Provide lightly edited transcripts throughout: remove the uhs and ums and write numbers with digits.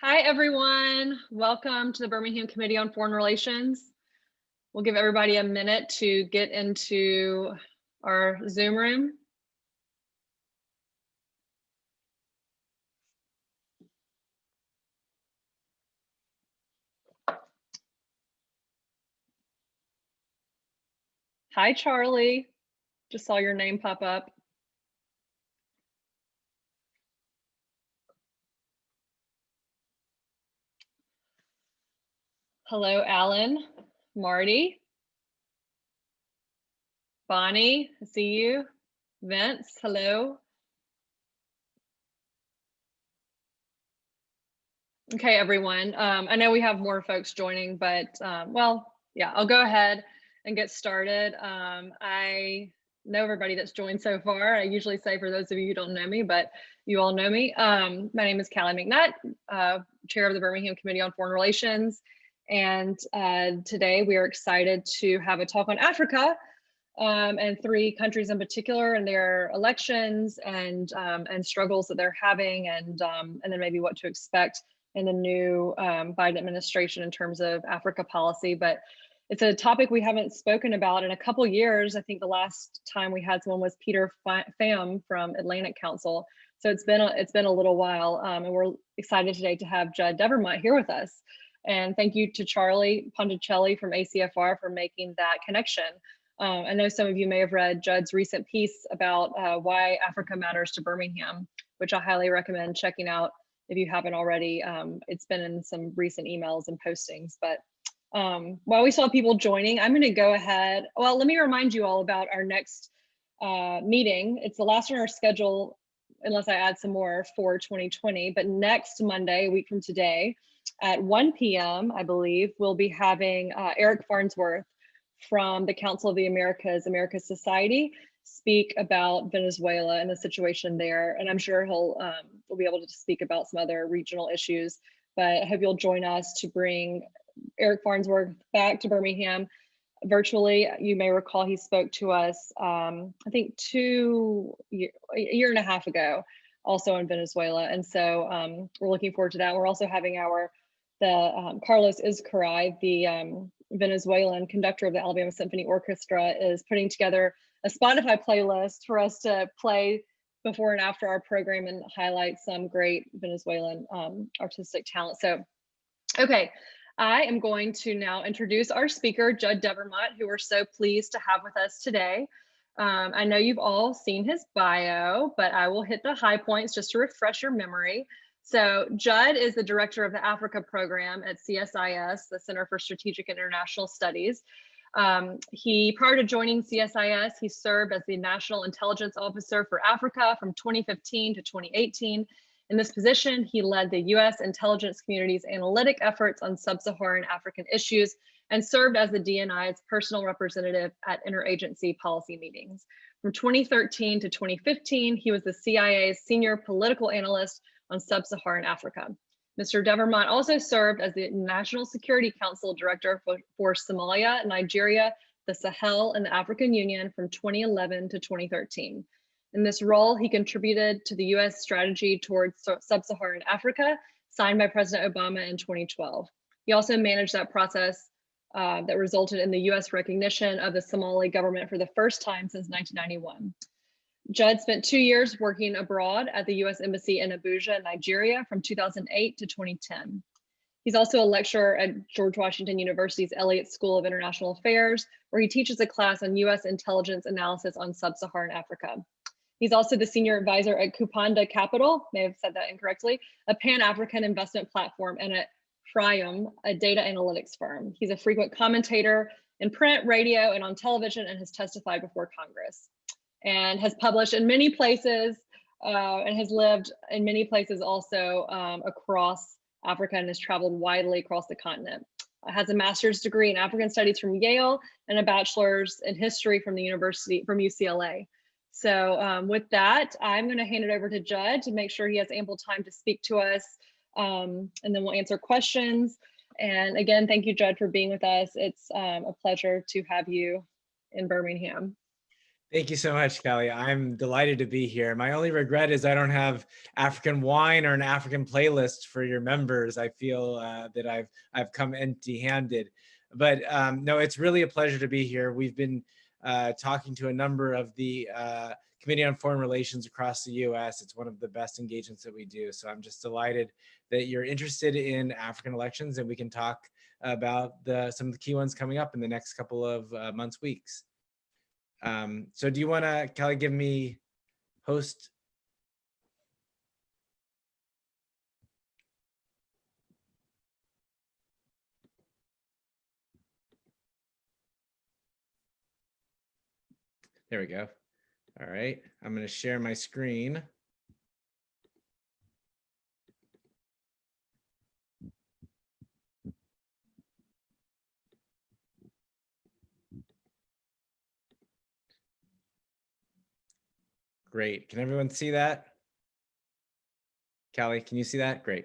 Hi, everyone. Welcome to the Birmingham Committee on Foreign Relations. We'll give everybody a minute to get into our Zoom room. Hi, Charlie. Just saw your name pop up. Hello, Alan, Marty, Bonnie, I see you. Vince, hello. Okay, everyone. I know we have more folks joining, but well, yeah, I'll go ahead and get started. I know everybody that's joined so far. I usually say for those of you who don't know me, but you all know me. My name is Callie McNutt, chair of the Birmingham Committee on Foreign Relations. And today we are excited to have a talk on Africa and three countries in particular and their elections and struggles that they're having and then maybe what to expect in the new Biden administration in terms of Africa policy. But it's a topic we haven't spoken about in a couple years. I think the last time we had someone was Peter Pham from Atlantic Council. So it's been a little while, and we're excited today to have Judd Devermont here with us. And thank you to Charlie Ponticelli from ACFR for making that connection. I know some of you may have read Judd's recent piece about why Africa matters to Birmingham, which I highly recommend checking out if you haven't already. It's been in some recent emails and postings. But while we saw people joining, I'm going to go ahead. Well, let me remind you all about our next meeting. It's the last on our schedule, unless I add some more, for 2020. But next Monday, a week from today, at 1 p.m., I believe, we'll be having Eric Farnsworth from the Council of the Americas Society speak about Venezuela and the situation there. And I'm sure he'll be able to speak about some other regional issues. But I hope you'll join us to bring Eric Farnsworth back to Birmingham virtually. You may recall he spoke to us, I think a year and a half ago, also in Venezuela. And so we're looking forward to that. We're also having Carlos Izcaray, the Venezuelan conductor of the Alabama Symphony Orchestra, is putting together a Spotify playlist for us to play before and after our program and highlight some great Venezuelan artistic talent. So, okay, I am going to now introduce our speaker, Judd Devermont, who we're so pleased to have with us today. I know you've all seen his bio, but I will hit the high points just to refresh your memory. So Judd is the director of the Africa program at CSIS, the Center for Strategic and International Studies. Prior to joining CSIS, he served as the National Intelligence Officer for Africa from 2015 to 2018. In this position, he led the U.S. intelligence community's analytic efforts on sub-Saharan African issues and served as the DNI's personal representative at interagency policy meetings. From 2013 to 2015, he was the CIA's senior political analyst on sub-Saharan Africa. Mr. Devermont also served as the National Security Council Director for Somalia, Nigeria, the Sahel, and the African Union from 2011 to 2013. In this role, he contributed to the U.S. strategy towards sub-Saharan Africa, signed by President Obama in 2012. He also managed that process that resulted in the U.S. recognition of the Somali government for the first time since 1991. Judd spent 2 years working abroad at the U.S. Embassy in Abuja, Nigeria, from 2008 to 2010. He's also a lecturer at George Washington University's Elliott School of International Affairs, where he teaches a class on U.S. intelligence analysis on sub-Saharan Africa. He's also the senior advisor at Kupanda Capital, may have said that incorrectly, a Pan-African investment platform, and at Frium, a data analytics firm. He's a frequent commentator in print, radio, and on television, and has testified before Congress, and has published in many places and has lived in many places also across Africa and has traveled widely across the continent. Has a master's degree in African studies from Yale and a bachelor's in history from UCLA. So with that, I'm going to hand it over to Judd to make sure he has ample time to speak to us, and then we'll answer questions. And again, thank you, Judd, for being with us. It's a pleasure to have you in Birmingham. Thank you so much, Kelly. I'm delighted to be here. My only regret is I don't have African wine or an African playlist for your members. I feel that I've come empty-handed, but no, it's really a pleasure to be here. We've been talking to a number of the Committee on Foreign Relations across the U.S. It's one of the best engagements that we do. So I'm just delighted that you're interested in African elections, and we can talk about some of the key ones coming up in the next couple of months, weeks. So do you want to, Kelly, give me host? There we go. All right, I'm going to share my screen. Great. Can everyone see that? Kelly, can you see that? Great.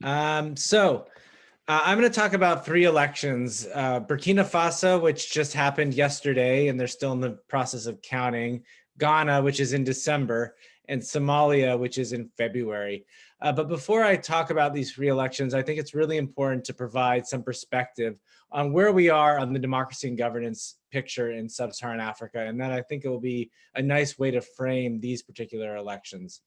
I'm going to talk about 3 elections. Burkina Faso, which just happened yesterday, and they're still in the process of counting. Ghana, which is in December, and Somalia, which is in February. But before I talk about these 3 elections, I think it's really important to provide some perspective on where we are on the democracy and governance picture in sub-Saharan Africa. And then I think it will be a nice way to frame these particular elections.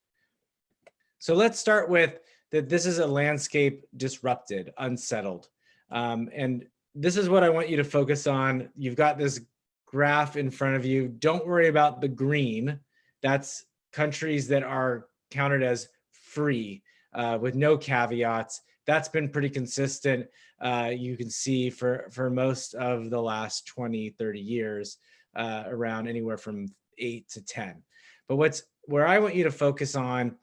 So let's start with that this is a landscape disrupted, unsettled. And this is what I want you to focus on. You've got this graph in front of you. Don't worry about the green. That's countries that are counted as free with no caveats. That's been pretty consistent. You can see for most of the last 20, 30 years, around anywhere from 8 to 10. But where I want you to focus on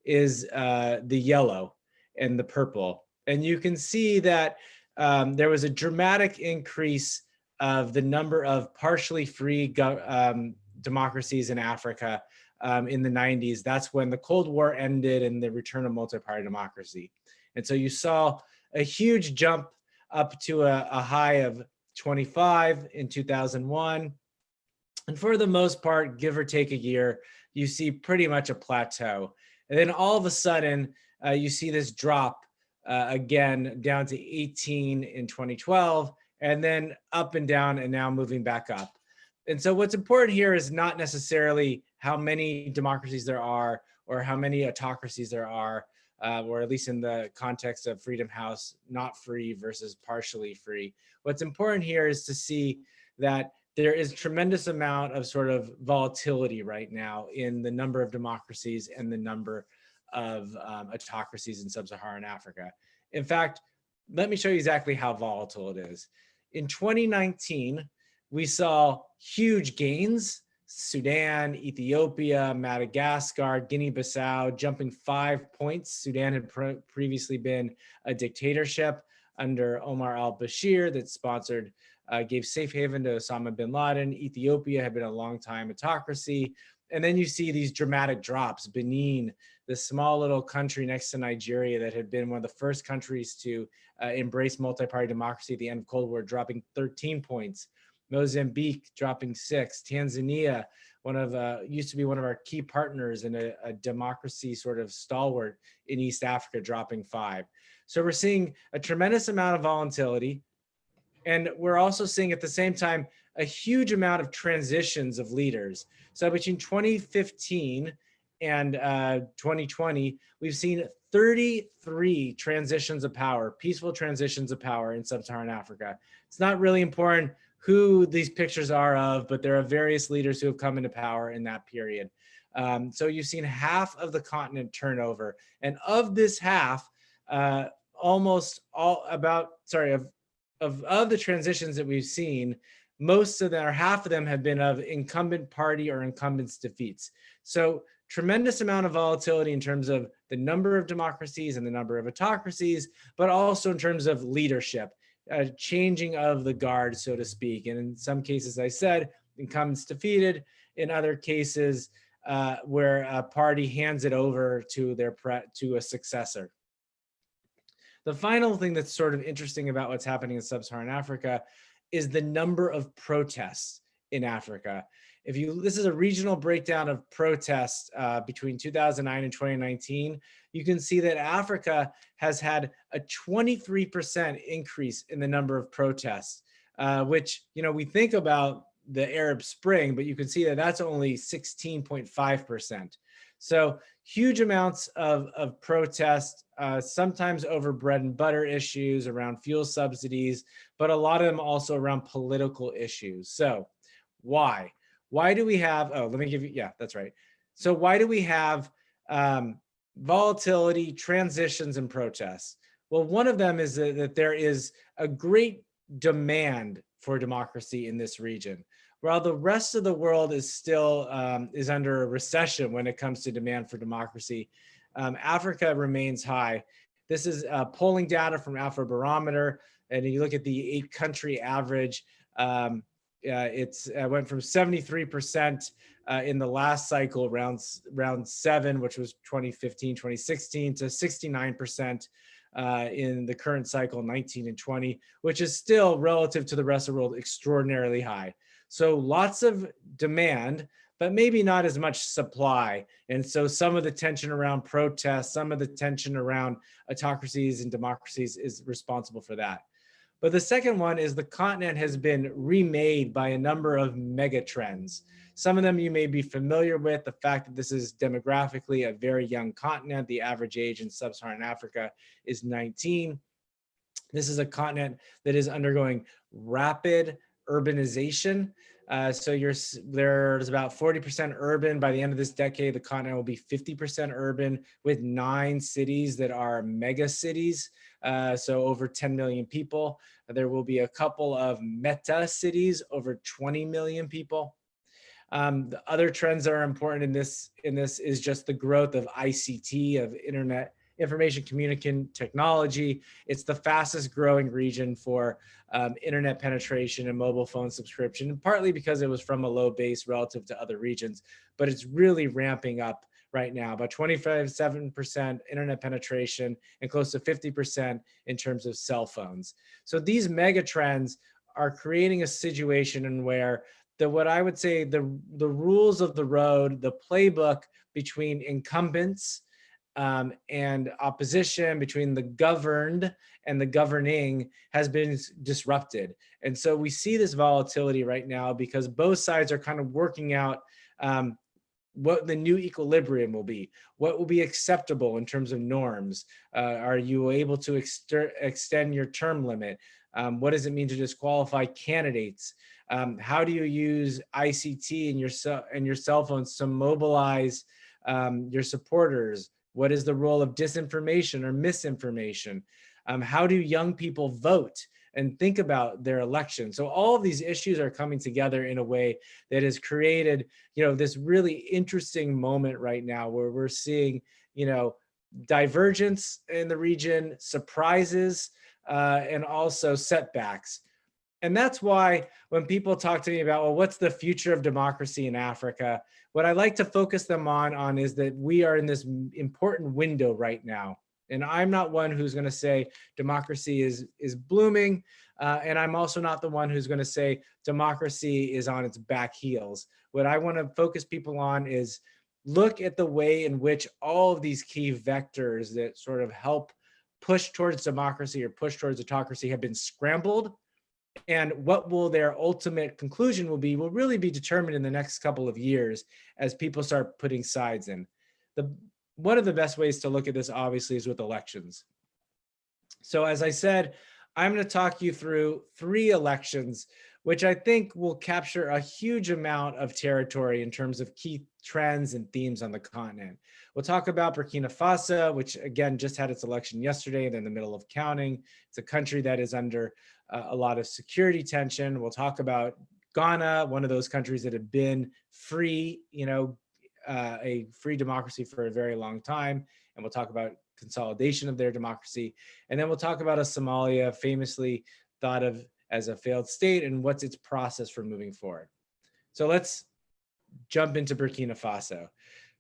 is the yellow and the purple. And you can see that there was a dramatic increase of the number of partially free democracies in Africa in the 90s. That's when the Cold War ended and the return of multi-party democracy. And so you saw a huge jump up to a high of 25 in 2001. And for the most part, give or take a year, you see pretty much a plateau. And then all of a sudden, you see this drop again down to 18 in 2012, and then up and down, and now moving back up. And so what's important here is not necessarily how many democracies there are or how many autocracies there are, or at least in the context of Freedom House, not free versus partially free. What's important here is to see that there is a tremendous amount of sort of volatility right now in the number of democracies and the number of autocracies in sub-Saharan Africa. In fact, let me show you exactly how volatile it is. In 2019, we saw huge gains. Sudan, Ethiopia, Madagascar, Guinea-Bissau jumping 5 points. Sudan had previously been a dictatorship under Omar al-Bashir that sponsored gave safe haven to Osama bin Laden. Ethiopia had been a long time autocracy. And then you see these dramatic drops. Benin, this small little country next to Nigeria that had been one of the first countries to embrace multi-party democracy at the end of Cold War, dropping 13 points. Mozambique dropping 6. Tanzania, used to be one of our key partners in a democracy sort of stalwart in East Africa, dropping 5. So we're seeing a tremendous amount of volatility. And we're also seeing at the same time a huge amount of transitions of leaders. So between 2015 and 2020, we've seen 33 transitions of power, peaceful transitions of power in sub-Saharan Africa. It's not really important who these pictures are of, but there are various leaders who have come into power in that period. So you've seen half of the continent turnover. And of this half, almost all of the transitions that we've seen, most of them, or half of them, have been of incumbent party or incumbents defeats. So tremendous amount of volatility in terms of the number of democracies and the number of autocracies, but also in terms of leadership, changing of the guard, so to speak. And in some cases, I said, incumbents defeated. In other cases, where a party hands it over to a successor. The final thing that's sort of interesting about what's happening in sub-Saharan Africa is the number of protests in Africa. This is a regional breakdown of protests between 2009 and 2019. You can see that Africa has had a 23% increase in the number of protests, which, we think about the Arab Spring, but you can see that that's only 16.5%. So huge amounts of protest, sometimes over bread and butter issues, around fuel subsidies, but a lot of them also around political issues. So why? Why do we have, let me give you, yeah, that's right. So why do we have volatility, transitions, and protests? Well, one of them is that there is a great demand for democracy in this region. While the rest of the world is still is under a recession when it comes to demand for democracy, Africa remains high. This is polling data from Afrobarometer, and you look at the 8-country average. It's went from 73% in the last cycle, round 7, which was 2015, 2016, to 69% in the current cycle, 19 and 20, which is still relative to the rest of the world extraordinarily high. So lots of demand, but maybe not as much supply. And so some of the tension around protests, some of the tension around autocracies and democracies is responsible for that. But the second one is the continent has been remade by a number of mega trends. Some of them you may be familiar with, the fact that this is demographically a very young continent. The average age in sub-Saharan Africa is 19. This is a continent that is undergoing rapid urbanization. So there's about 40% urban. By the end of this decade, the continent will be 50% urban, with 9 cities that are mega cities. So over 10 million people. There will be a couple of meta cities, over 20 million people. The other trends that are important in this is just the growth of ICT, of internet information communication technology. It's the fastest growing region for internet penetration and mobile phone subscription, partly because it was from a low base relative to other regions, but it's really ramping up right now, about 25.7% internet penetration and close to 50% in terms of cell phones. So these mega trends are creating a situation in where what I would say the rules of the road, the playbook between incumbents and opposition, between the governed and the governing, has been disrupted. And so we see this volatility right now because both sides are kind of working out what the new equilibrium will be, what will be acceptable in terms of norms. Are you able to extend your term limit? What does it mean to disqualify candidates? How do you use ICT and your cell phones to mobilize your supporters? What is the role of disinformation or misinformation? How do young people vote and think about their election? So all of these issues are coming together in a way that has created, this really interesting moment right now where we're seeing, divergence in the region, surprises, and also setbacks. And that's why when people talk to me about, well, what's the future of democracy in Africa? What I like to focus them on is that we are in this important window right now. And I'm not one who's going to say democracy is blooming. And I'm also not the one who's going to say democracy is on its back heels. What I want to focus people on is look at the way in which all of these key vectors that sort of help push towards democracy or push towards autocracy have been scrambled. And what will their ultimate conclusion will really be determined in the next couple of years as people start putting sides in. One of the best ways to look at this, obviously, is with elections. So as I said, I'm going to talk you through 3 elections, which I think will capture a huge amount of territory in terms of key trends and themes on the continent. We'll talk about Burkina Faso, which again just had its election yesterday. They're in the middle of counting. It's a country that is under a lot of security tension. We'll talk about Ghana, one of those countries that have been free, a free democracy for a very long time. And we'll talk about consolidation of their democracy. And then we'll talk about Somalia, famously thought of as a failed state, and what's its process for moving forward. So let's jump into Burkina Faso.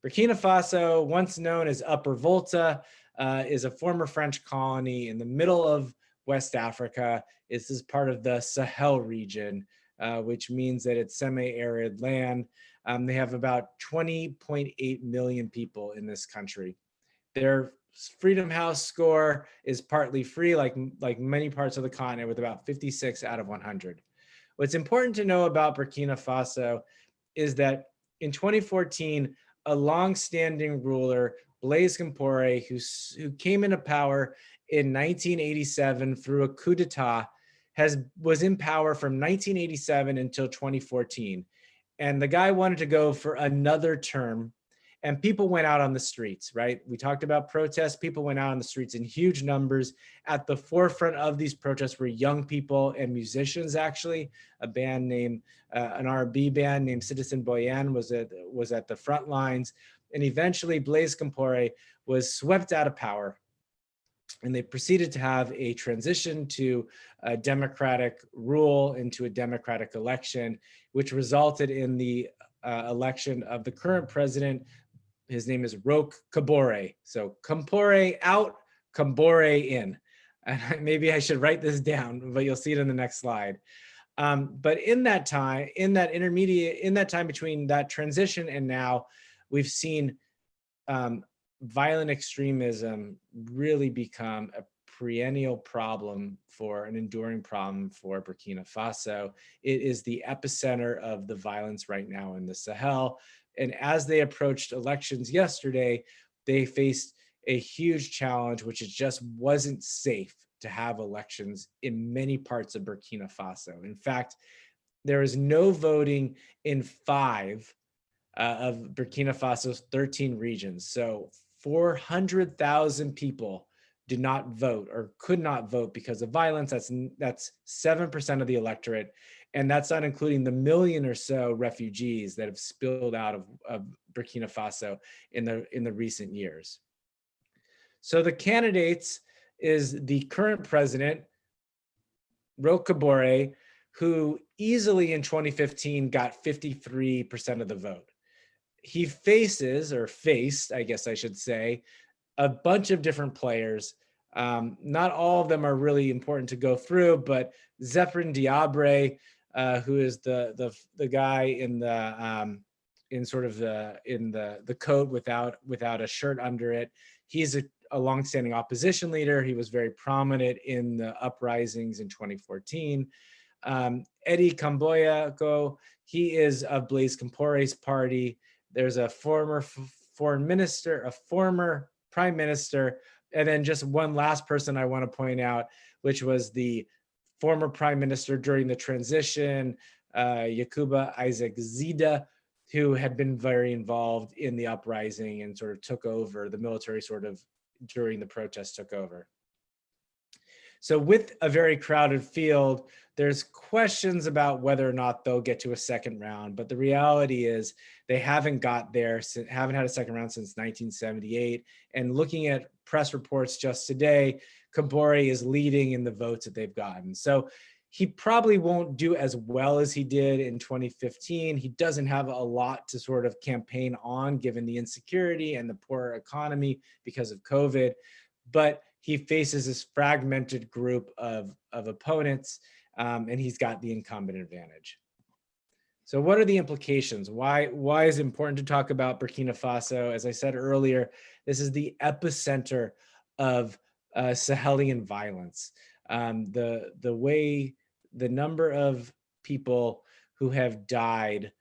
Burkina Faso, once known as Upper Volta, is a former French colony in the middle of West Africa. This is part of the Sahel region. which means that it's semi-arid land. They have about 20.8 million people in this country. Their Freedom House score is partly free, like many parts of the continent, with about 56 out of 100. What's important to know about Burkina Faso is that in 2014, a long-standing ruler, Blaise Compaoré, who came into power in 1987 through a coup d'etat, was in power from 1987 until 2014. And the guy wanted to go for another term, and people went out on the streets, right? We talked about protests. People went out on the streets in huge numbers. At the forefront of these protests were young people and musicians, actually. A band named, an R&B band named Citizen Boyan was at the front lines. And eventually Blaise Compaoré was swept out of power. And they proceeded to have a transition to a democratic rule, into a democratic election, which resulted in the election of the current president. His name is Roch Kaboré. So Compaoré out, Compaoré in. And maybe I should write this down, but you'll see it in the next slide. But in that time, in that time between that transition and now, we've seen violent extremism really become a perennial problem, for an enduring problem for Burkina Faso. It is the epicenter of the violence right now in the Sahel. And as they approached elections yesterday, they faced a huge challenge, which it just wasn't safe to have elections in many parts of Burkina Faso. In fact, there is no voting in 5 of Burkina Faso's 13 regions. So 400,000 people did not vote or could not vote because of violence. That's 7% of the electorate. And that's not including the million or so refugees that have spilled out of Burkina Faso in the recent years. So the candidates is the current president, Roch Kaboré, who easily in 2015 got 53% of the vote. He faced, I guess I should say, a bunch of different players. Not all of them are really important to go through, but Zephyrin Diabre, who is the guy in the coat without a shirt under it. He's a longstanding opposition leader. He was very prominent in the uprisings in 2014. Eddie Kamboya, he is of Blaise Compaoré's party. There's a former foreign minister, a former prime minister, and then just one last person I want to point out, which was the former prime minister during the transition, Yakuba Isaac Zida, who had been very involved in the uprising and sort of took over, the military sort of during the protests took over. So with a very crowded field, there's questions about whether or not they'll get to a second round, but the reality is they haven't got there, haven't had a second round since 1978. And looking at press reports just today, Compaoré is leading in the votes that they've gotten. So he probably won't do as well as he did in 2015. He doesn't have a lot to sort of campaign on, given the insecurity and the poor economy because of COVID, but he faces this fragmented group of opponents, and he's got the incumbent advantage. So what are the implications? Why is it important to talk about Burkina Faso? As I said earlier, this is the epicenter of Sahelian violence. The number of people who have died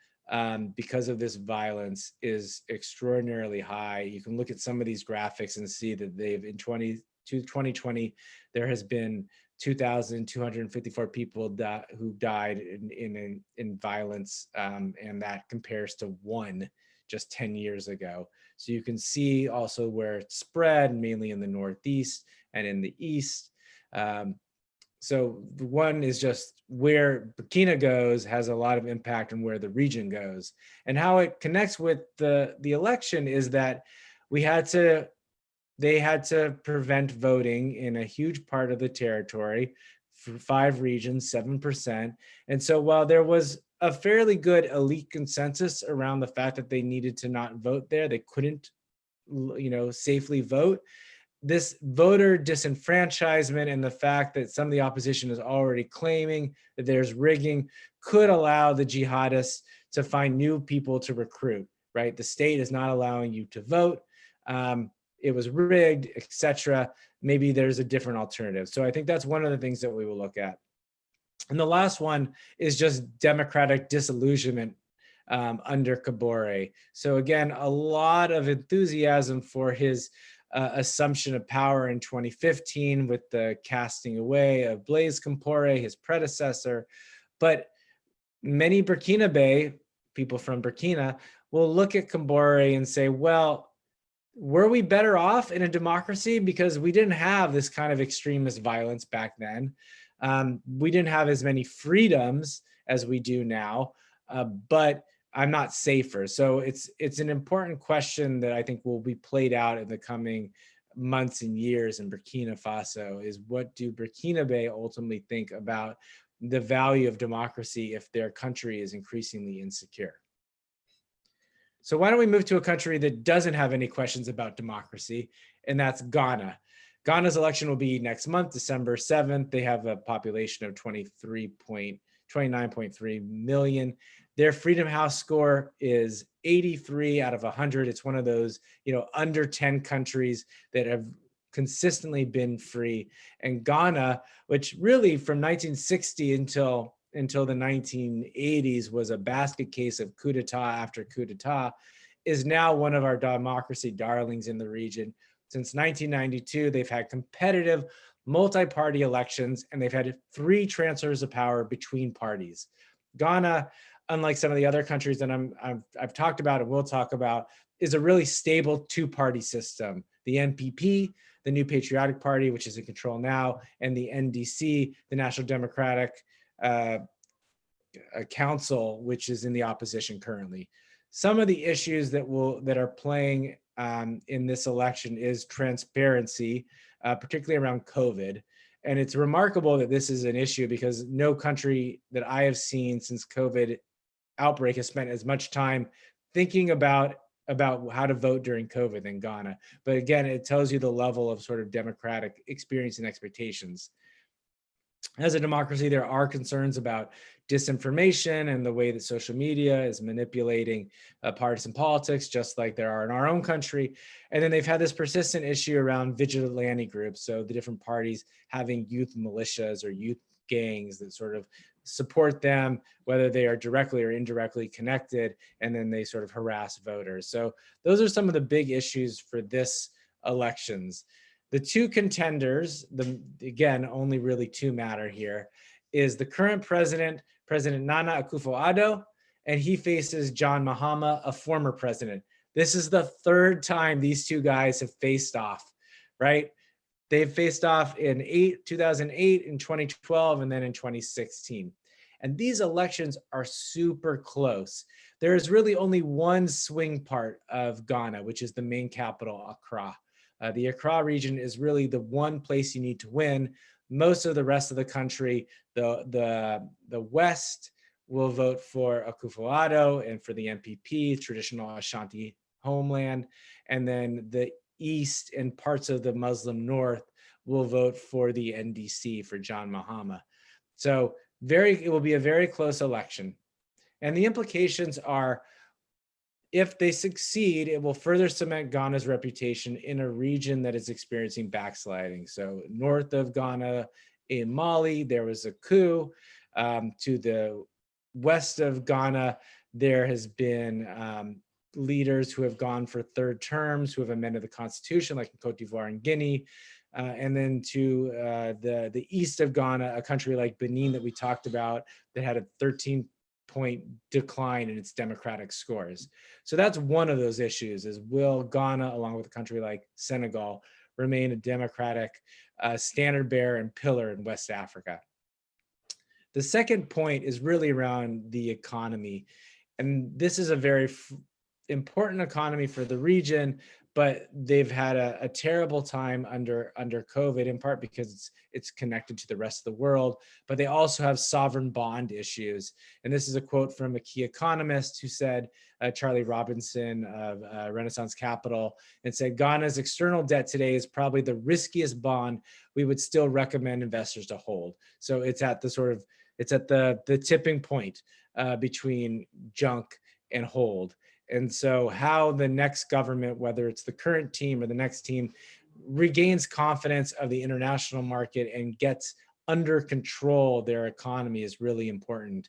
because of this violence is extraordinarily high. You can look at some of these graphics and see that in 2020, there has been 2,254 people who died in violence, and that compares to 1 just 10 years ago. So you can see also where it's spread, mainly in the Northeast and in the East. So the one is just where Burkina goes has a lot of impact on where the region goes. And how it connects with the election is that they had to prevent voting in a huge part of the territory for 5 regions, 7%. And so while there was a fairly good elite consensus around the fact that they needed to not vote there, they couldn't, safely vote. this voter disenfranchisement and the fact that some of the opposition is already claiming that there's rigging could allow the jihadists to find new people to recruit, right? The state is not allowing you to vote. It was rigged, etc. Maybe there's a different alternative. So I think that's one of the things that we will look at. And the last one is just democratic disillusionment under Kabore. So again, a lot of enthusiasm for his assumption of power in 2015 with the casting away of Blaise Compaoré, his predecessor. But many Burkinabe, people from Burkina, will look at Compaoré and say, well, were we better off in a democracy because we didn't have this kind of extremist violence back then? We didn't have as many freedoms as we do now, but I'm not safer. So it's an important question that I think will be played out in the coming months and years in Burkina Faso, is what do Burkinabe ultimately think about the value of democracy if their country is increasingly insecure? So why don't we move to a country that doesn't have any questions about democracy, and that's Ghana. Ghana's election will be next month, December 7th. They have a population of 29.3 million. Their Freedom House score is 83 out of 100. It's one of those, under 10 countries that have consistently been free. And Ghana, which really from 1960 until the 1980s was a basket case of coup d'etat after coup d'etat, is now one of our democracy darlings in the region. Since 1992, they've had competitive multi-party elections, and they've had 3 transfers of power between parties. Ghana, unlike some of the other countries that I've talked about and will talk about, is a really stable 2-party system. The NPP, the New Patriotic Party, which is in control now, and the NDC, the National Democratic Council, which is in the opposition currently. Some of the issues that are playing in this election is transparency, particularly around COVID. And it's remarkable that this is an issue because no country that I have seen since COVID outbreak has spent as much time thinking about how to vote during COVID than Ghana. But again, it tells you the level of sort of democratic experience and expectations. As a democracy, there are concerns about disinformation and the way that social media is manipulating partisan politics, just like there are in our own country. And then they've had this persistent issue around vigilante groups. So the different parties having youth militias or youth gangs that sort of support them, whether they are directly or indirectly connected, and then they sort of harass voters. So those are some of the big issues for this elections. The 2 contenders, again, only really 2 matter here, is the current president, President Nana Akufo-Addo, and he faces John Mahama, a former president. This is the 3rd time these 2 guys have faced off, right? They've faced off in 2008, in 2012, and then in 2016. And these elections are super close. There is really only one swing part of Ghana, which is the main capital, Accra. The Accra region is really the one place you need to win. Most of the rest of the country, the West will vote for Akufo-Addo and for the NPP, traditional Ashanti homeland. And then the East and parts of the Muslim North will vote for the NDC, for John Mahama. So it will be a very close election. And the implications are, if they succeed, it will further cement Ghana's reputation in a region that is experiencing backsliding. So north of Ghana, in Mali, there was a coup. To the west of Ghana, there has been leaders who have gone for 3rd terms, who have amended the constitution, like in Cote d'Ivoire and Guinea. And then to the east of Ghana, a country like Benin that we talked about, that had a 13-point decline in its democratic scores. So that's one of those issues, is will Ghana, along with a country like Senegal, remain a democratic standard bearer and pillar in West Africa? The second point is really around the economy. And this is a very important economy for the region, but they've had a terrible time under COVID, in part because it's connected to the rest of the world. But they also have sovereign bond issues. And this is a quote from a key economist who said, Charlie Robinson of Renaissance Capital, and said, Ghana's external debt today is probably the riskiest bond we would still recommend investors to hold. So it's at the tipping point between junk and hold. And so how the next government, whether it's the current team or the next team, regains confidence of the international market and gets under control their economy is really important.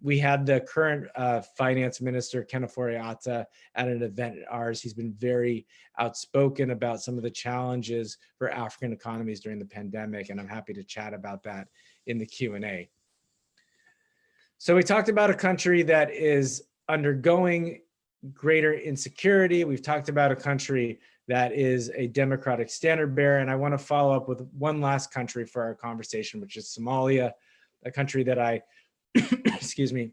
We had the current finance minister, Kenafori Atta, at an event at ours. He's been very outspoken about some of the challenges for African economies during the pandemic, and I'm happy to chat about that in the Q&A. So we talked about a country that is undergoing greater insecurity. We've talked about a country that is a democratic standard bearer. And I want to follow up with one last country for our conversation, which is Somalia, a country that I, excuse me,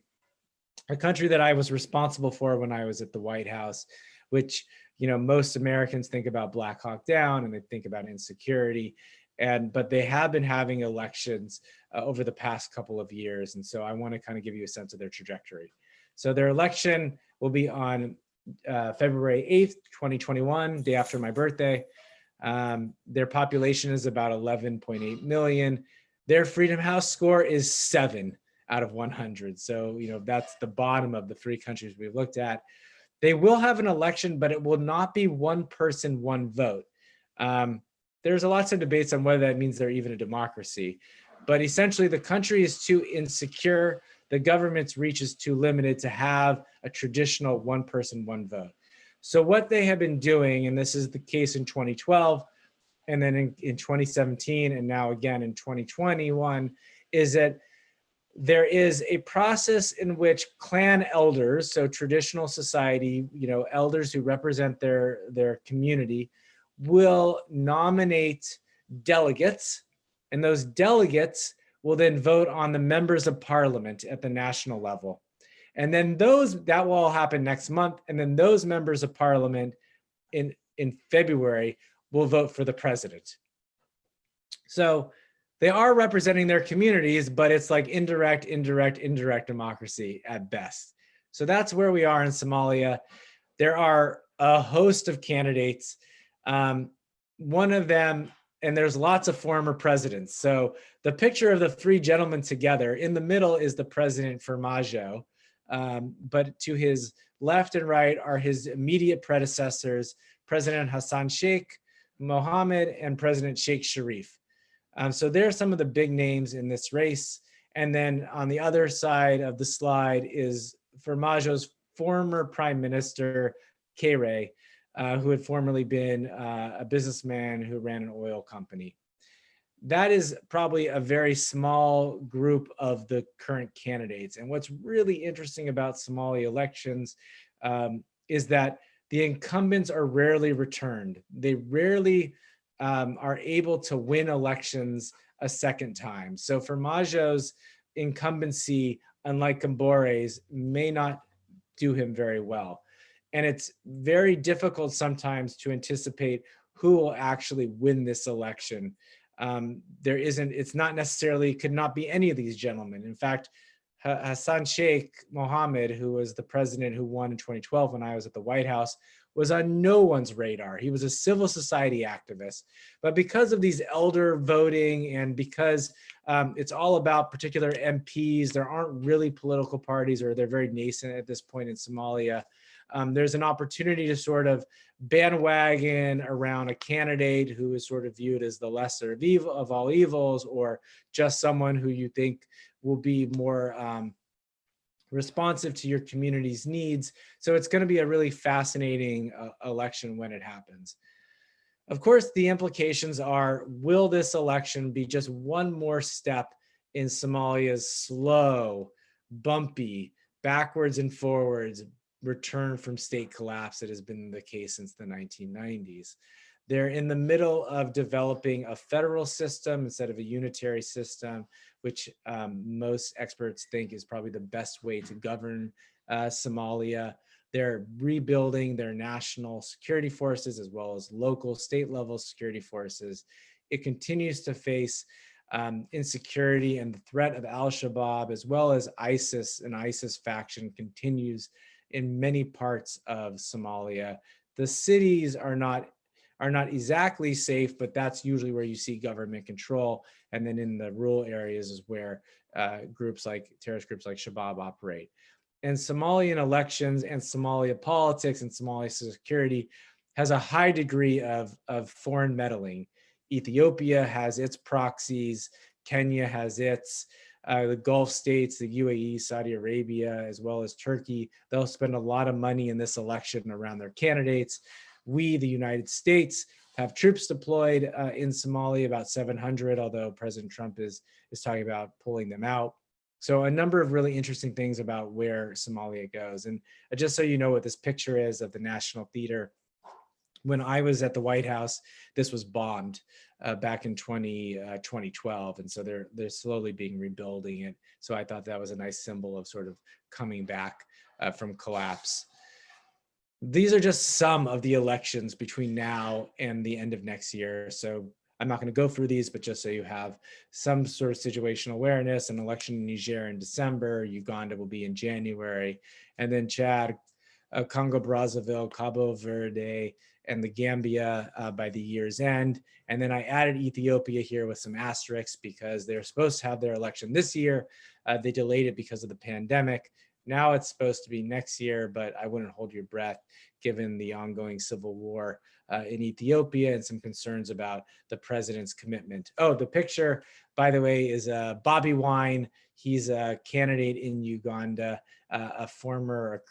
a country that I was responsible for when I was at the White House, which, most Americans think about Black Hawk Down and they think about insecurity. But they have been having elections over the past couple of years. And so I want to kind of give you a sense of their trajectory. So their election will be on February 8th, 2021, day after my birthday. Their population is about 11.8 million. Their Freedom House score is 7 out of 100. So, that's the bottom of the 3 countries we've looked at. They will have an election, but it will not be one person, one vote. There's lots of debates on whether that means they're even a democracy. But essentially, the country is too insecure. The government's reach is too limited to have a traditional one person, one vote. So what they have been doing, and this is the case in 2012, and then in 2017, and now again in 2021, is that there is a process in which clan elders, so traditional society, elders who represent their community, will nominate delegates, and those delegates will then vote on the members of parliament at the national level. And then that will all happen next month. And then those members of parliament in February will vote for the president. So they are representing their communities, but it's like indirect democracy at best. So that's where we are in Somalia. There are a host of candidates. One of them, and there's lots of former presidents. So the picture of the 3 gentlemen together, in the middle is the president Farmajo, but to his left and right are his immediate predecessors, President Hassan Sheikh Mohammed and President Sheikh Sharif. So there are some of the big names in this race. And then on the other side of the slide is Farmajo's former prime minister, Kere, who had formerly been a businessman who ran an oil company. That is probably a very small group of the current candidates. And what's really interesting about Somali elections is that the incumbents are rarely returned. They rarely are able to win elections a second time. So Farmajo's incumbency, unlike Kambore's, may not do him very well. And it's very difficult sometimes to anticipate who will actually win this election. It's not necessarily, could not be any of these gentlemen. In fact, Hassan Sheikh Mohammed, who was the president who won in 2012 when I was at the White House, was on no one's radar. He was a civil society activist. But because of these elder voting and because it's all about particular MPs, there aren't really political parties, or they're very nascent at this point in Somalia. There's an opportunity to sort of bandwagon around a candidate who is sort of viewed as the lesser of all evils, or just someone who you think will be more responsive to your community's needs. So it's going to be a really fascinating election when it happens. Of course, the implications are, will this election be just one more step in Somalia's slow, bumpy, backwards and forwards return from state collapse that has been the case since the 1990s? They're in the middle of developing a federal system instead of a unitary system, which most experts think is probably the best way to govern Somalia. They're rebuilding their national security forces as well as local state level security forces. It continues to face insecurity, and the threat of AlShabab as well as ISIS and ISIS faction continues in many parts of Somalia. The cities are not exactly safe, but that's usually where you see government control. And then in the rural areas is where terrorist groups like Shabab operate. And Somalian elections and Somalia politics and Somalia security has a high degree of foreign meddling. Ethiopia has its proxies, Kenya has its, the Gulf states, the UAE, Saudi Arabia, as well as Turkey, they'll spend a lot of money in this election around their candidates. We, the United States, have troops deployed in Somalia, about 700, although President Trump is talking about pulling them out. So a number of really interesting things about where Somalia goes. And just so you know what this picture is of the National Theater, when I was at the White House, this was bombed back in 2012. And so they're slowly rebuilding it. So I thought that was a nice symbol of sort of coming back from collapse. These are just some of the elections between now and the end of next year. So I'm not going to go through these, but just so you have some sort of situational awareness, an election in Niger in December, Uganda will be in January, and then Chad, Congo Brazzaville, Cabo Verde, and the Gambia by the year's end. And then I added Ethiopia here with some asterisks because they're supposed to have their election this year. They delayed it because of the pandemic. Now it's supposed to be next year, but I wouldn't hold your breath given the ongoing civil war in Ethiopia and some concerns about the president's commitment. Oh, the picture, by the way, is Bobby Wine. He's a candidate in Uganda, a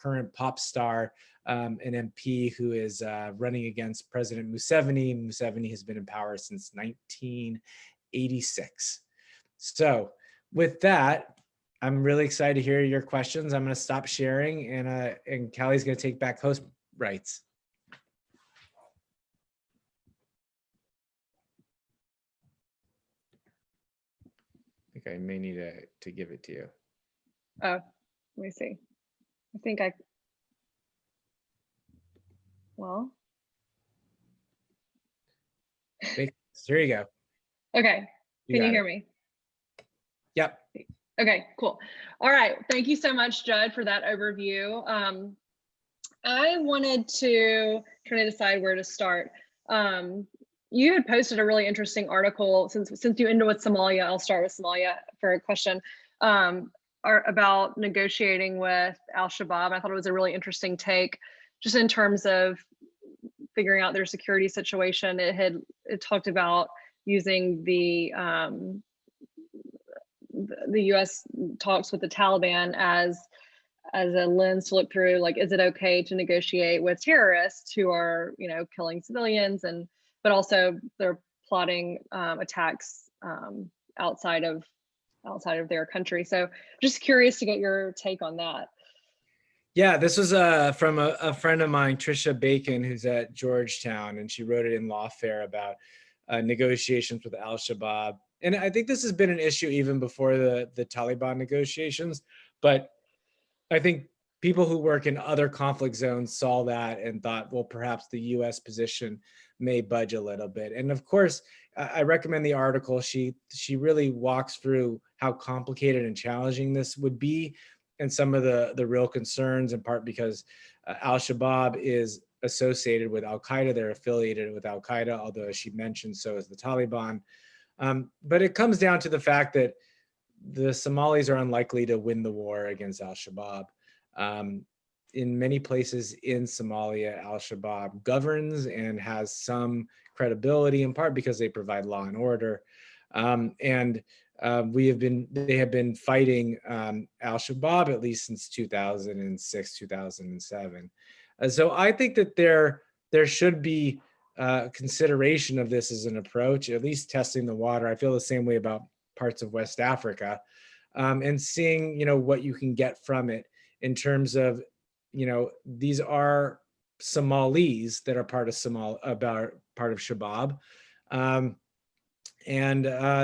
current pop star, an MP who is running against President Museveni. Museveni has been in power since 1986. So with that, I'm really excited to hear your questions. I'm going to stop sharing, and Callie's going to take back host rights. I think I may need to give it to you. Oh, let me see. Well. Here you go. Okay. Can you hear me? Yep. Okay, cool. All right. Thank you so much, Judd, for that overview. I wanted to try to decide where to start. You had posted a really interesting article, since you ended with Somalia, I'll start with Somalia for a question, about negotiating with AlShabab. I thought it was a really interesting take, just in terms of figuring out their security situation. It talked about using the U.S. talks with the Taliban as a lens to look through, like, is it okay to negotiate with terrorists who are, killing civilians, but also they're plotting attacks outside of their country. So just curious to get your take on that. Yeah, this was from a friend of mine, Trisha Bacon, who's at Georgetown, and she wrote it in Lawfare about negotiations with AlShabab. And I think this has been an issue even before the Taliban negotiations, but I think people who work in other conflict zones saw that and thought, well, perhaps the US position may budge a little bit. And of course, I recommend the article. She really walks through how complicated and challenging this would be, and some of the real concerns, in part because AlShabab is associated with Al-Qaeda. They're affiliated with Al-Qaeda, although as she mentioned, so is the Taliban. But it comes down to the fact that the Somalis are unlikely to win the war against AlShabab. In many places in Somalia, AlShabab governs and has some credibility, in part because they provide law and order. They have been fighting AlShabab at least since 2006, 2007. So I think that there should be consideration of this as an approach, at least testing the water. I feel the same way about parts of West Africa, and seeing, what you can get from it in terms of, these are Somalis that are part of Shabab.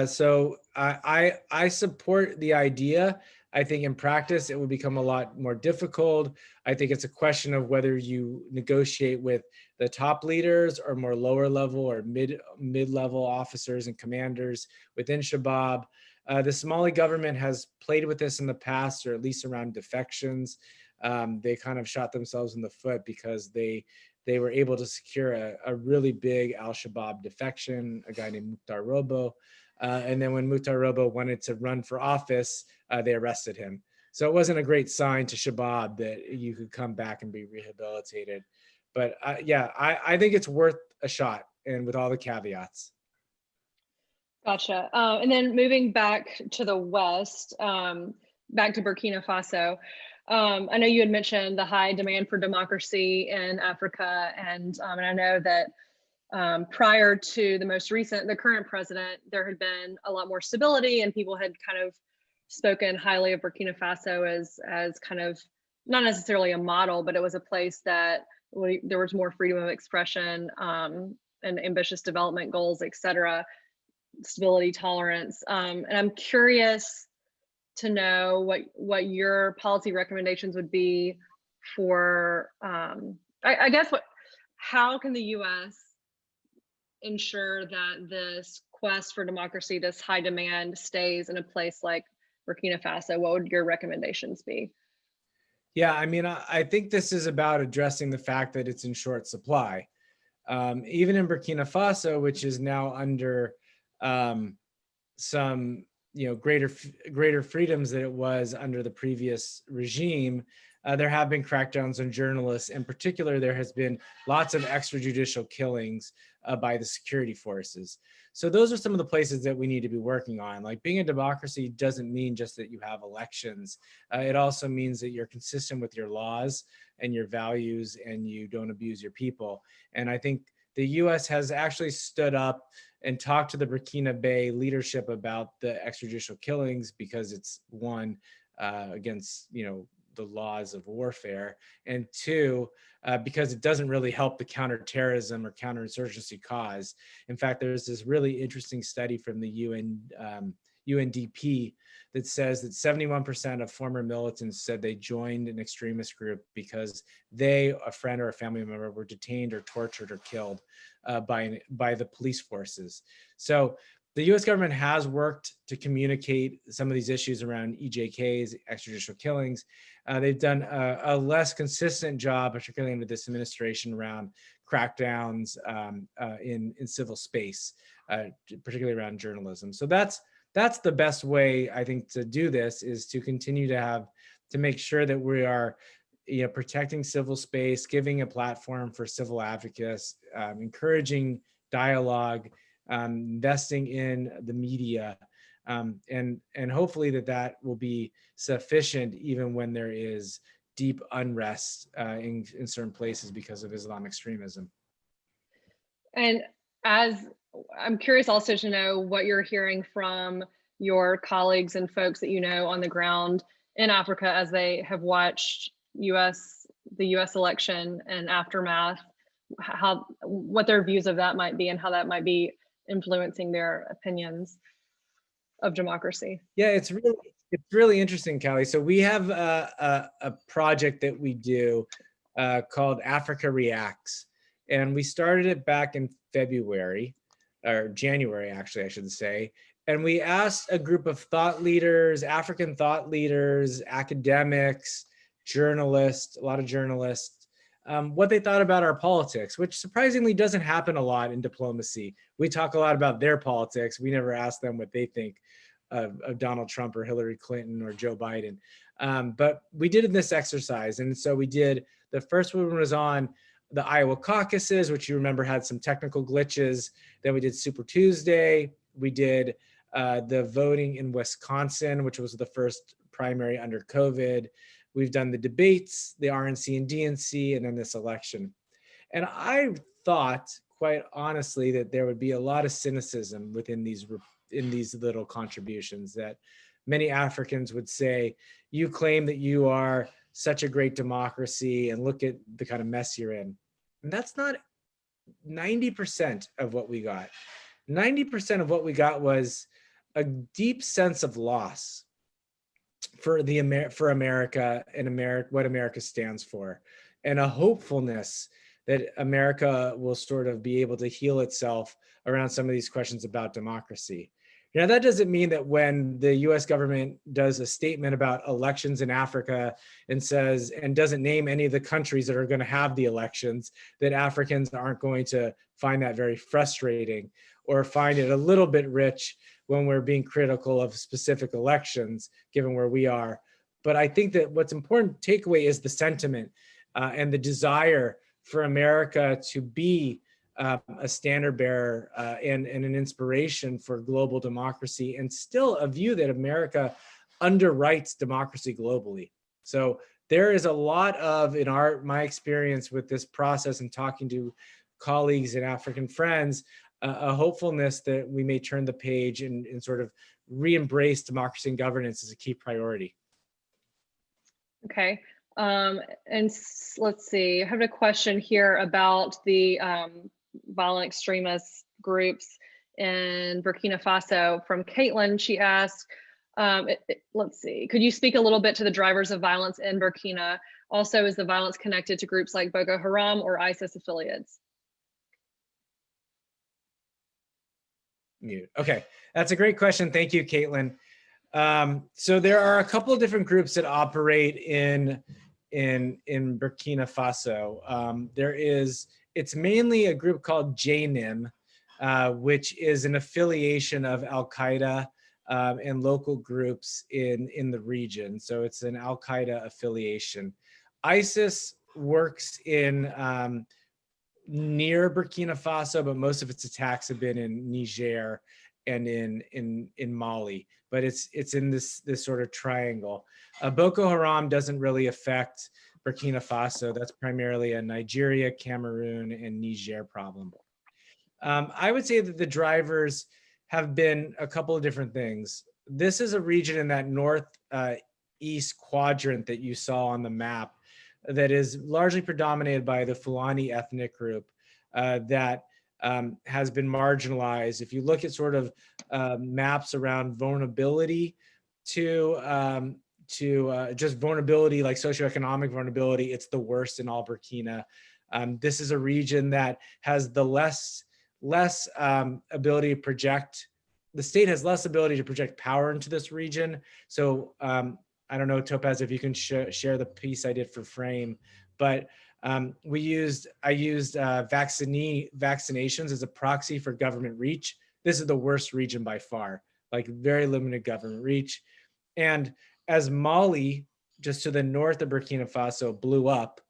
So I support the idea. I think in practice, it would become a lot more difficult. I think it's a question of whether you negotiate with the top leaders or more lower level or mid-level officers and commanders within Shabab. The Somali government has played with this in the past, or at least around defections. They kind of shot themselves in the foot because they were able to secure a really big AlShabab defection, a guy named Mukhtar Robo. And then when Mukhtar Robo wanted to run for office, they arrested him. So it wasn't a great sign to Shabab that you could come back and be rehabilitated. But yeah, I think it's worth a shot, and with all the caveats. Gotcha. And then moving back to the West, back to Burkina Faso. I know you had mentioned the high demand for democracy in Africa, and I know that prior to the current president, there had been a lot more stability, and people had kind of spoken highly of Burkina Faso as kind of not necessarily a model, but it was a place that there was more freedom of expression and ambitious development goals, et cetera, stability, tolerance. And I'm curious to know what your policy recommendations would be for, I guess, how can the U.S. ensure that this quest for democracy, this high demand, stays in a place like Burkina Faso? What would your recommendations be? Yeah, I mean, I think this is about addressing the fact that it's in short supply. Even in Burkina Faso, which is now under some greater freedoms than it was under the previous regime, there have been crackdowns on journalists. In particular, there has been lots of extrajudicial killings by the security forces. So those are some of the places that we need to be working on. Like, being a democracy doesn't mean just that you have elections. It also means that you're consistent with your laws and your values, and you don't abuse your people. And I think the US has actually stood up and talked to the Burkina Bay leadership about the extrajudicial killings, because it's one, against the laws of warfare, and two, because it doesn't really help the counterterrorism or counterinsurgency cause. In fact, there's this really interesting study from the UNDP that says that 71% of former militants said they joined an extremist group because they, a friend or a family member, were detained or tortured or killed by the police forces. So the US government has worked to communicate some of these issues around EJKs, extrajudicial killings. They've done a less consistent job, particularly under this administration, around crackdowns in civil space, particularly around journalism. So that's the best way, I think, to do this, is to continue to make sure that we are protecting civil space, giving a platform for civil advocates, encouraging dialogue, investing in the media, and hopefully that will be sufficient even when there is deep unrest in certain places because of Islamic extremism. And I'm curious also to know what you're hearing from your colleagues and folks that you know on the ground in Africa as they have watched the US election and aftermath, what their views of that might be and how that might be influencing their opinions of democracy. Yeah, it's really interesting, Callie. So we have a project that we do called Africa Reacts, and we started it back in February, or January, actually, I should say. And we asked a group of thought leaders, African thought leaders, academics, journalists, a lot of journalists, what they thought about our politics, which surprisingly doesn't happen a lot in diplomacy. We talk a lot about their politics. We never ask them what they think of Donald Trump or Hillary Clinton or Joe Biden. But we did this exercise. And so we did, the first one was on the Iowa caucuses, which you remember had some technical glitches. Then we did Super Tuesday. We did the voting in Wisconsin, which was the first primary under COVID. We've done the debates, the RNC and DNC, and then this election. And I thought, quite honestly, that there would be a lot of cynicism within these little contributions, that many Africans would say, you claim that you are such a great democracy and look at the kind of mess you're in. And that's not 90% of what we got. 90% of what we got was a deep sense of loss. for for America and what America stands for, and a hopefulness that America will sort of be able to heal itself around some of these questions about democracy. You know, that doesn't mean that when the US government does a statement about elections in Africa and says, and doesn't name any of the countries that are going to have the elections, that Africans aren't going to find that very frustrating or find it a little bit rich when we're being critical of specific elections, given where we are. But I think that what's important takeaway is the sentiment and the desire for America to be a standard bearer and an inspiration for global democracy, and still a view that America underwrites democracy globally. So there is a lot of, in my experience with this process and talking to colleagues and African friends, a hopefulness that we may turn the page and sort of re-embrace democracy and governance as a key priority. Okay. Let's see, I have a question here about the violent extremist groups in Burkina Faso from Caitlin. She asked, let's see, could you speak a little bit to the drivers of violence in Burkina? Also, is the violence connected to groups like Boko Haram or ISIS affiliates? Okay, that's a great question. Thank you, Caitlin. So there are a couple of different groups that operate in Burkina Faso. It's mainly a group called JNIM, which is an affiliation of Al-Qaeda and local groups in the region. So it's an Al-Qaeda affiliation. ISIS works in near Burkina Faso, but most of its attacks have been in Niger and in Mali. But it's in this sort of triangle. Boko Haram doesn't really affect Burkina Faso. That's primarily a Nigeria, Cameroon, and Niger problem. I would say that the drivers have been a couple of different things. This is a region in that northeast quadrant that you saw on the map that is largely predominated by the Fulani ethnic group that has been marginalized. If you look at sort of maps around vulnerability to just vulnerability, like socioeconomic vulnerability, it's the worst in all Burkina. This is a region that has the less ability to project. The state has less ability to project power into this region. So I don't know, Topaz, if you can share the piece I did for Frame, but I used vaccinations as a proxy for government reach. This is the worst region by far, like very limited government reach. And as Mali, just to the north of Burkina Faso, blew up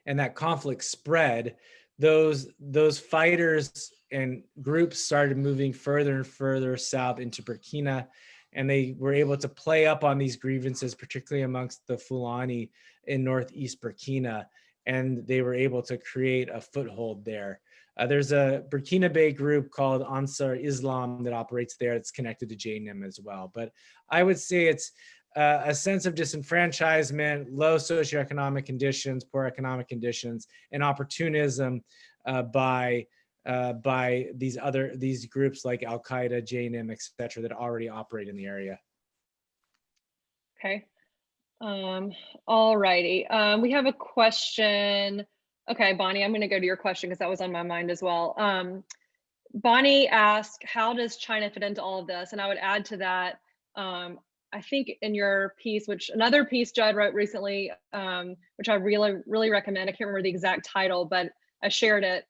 and that conflict spread, those fighters and groups started moving further and further south into Burkina, and they were able to play up on these grievances, particularly amongst the Fulani in northeast Burkina, and they were able to create a foothold there. There's a Burkina group called Ansar Islam that operates there. It's connected to JNIM as well. But I would say it's a sense of disenfranchisement, low socioeconomic conditions, poor economic conditions, and opportunism by these groups like Al-Qaeda, JNIM, et cetera, that already operate in the area. Okay. All righty. We have a question. Okay, Bonnie, I'm going to go to your question because that was on my mind as well. Bonnie asked, how does China fit into all of this? And I would add to that, I think in your piece, which another piece Judd wrote recently, which I really recommend. I can't remember the exact title, but I shared it,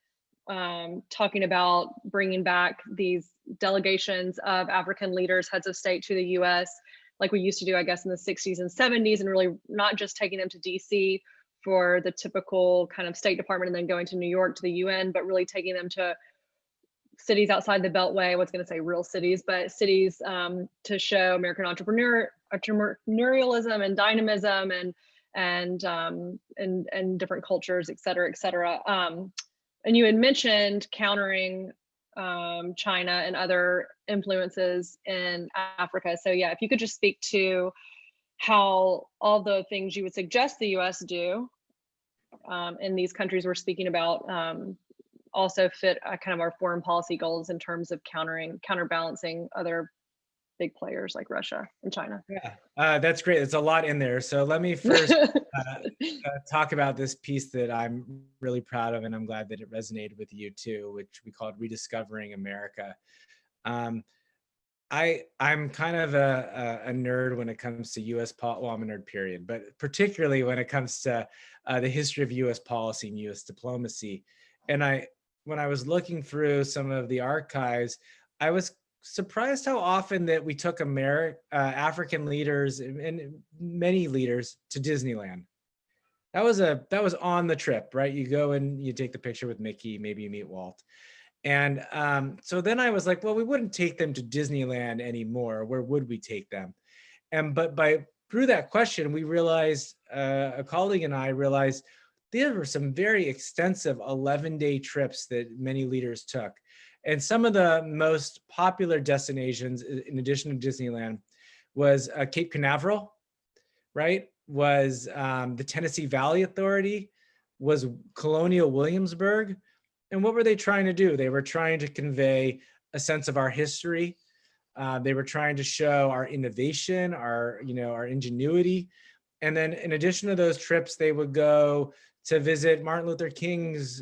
talking about bringing back these delegations of African leaders, heads of state to the US, like we used to do, I guess, in the 60s and 70s, and really not just taking them to DC for the typical kind of State Department and then going to New York to the UN, but really taking them to cities outside the Beltway. I was going to say real cities, but cities to show American entrepreneurialism and dynamism and different cultures, et cetera, et cetera. And you had mentioned countering China and other influences in Africa. So yeah, if you could just speak to how all the things you would suggest the US do in these countries we're speaking about also fit kind of our foreign policy goals in terms of counterbalancing other big players like Russia and China. Yeah, that's great. It's a lot in there. So let me first talk about this piece that I'm really proud of, and I'm glad that it resonated with you too, which we called Rediscovering America. I'm kind of a nerd when it comes to U.S. well, I'm a nerd period, but particularly when it comes to the history of U.S. policy and U.S. diplomacy. And when I was looking through some of the archives, I was surprised how often that we took African leaders and many leaders to Disneyland. That was on the trip, right? You go and you take the picture with Mickey, maybe you meet Walt. And so then I was like, well, we wouldn't take them to Disneyland anymore. Where would we take them? But through that question, we realized, a colleague and I realized there were some very extensive 11-day trips that many leaders took. And some of the most popular destinations, in addition to Disneyland, was Cape Canaveral, right? Was the Tennessee Valley Authority, was Colonial Williamsburg. And what were they trying to do? They were trying to convey a sense of our history. They were trying to show our innovation, our ingenuity. And then in addition to those trips, they would go to visit Martin Luther King's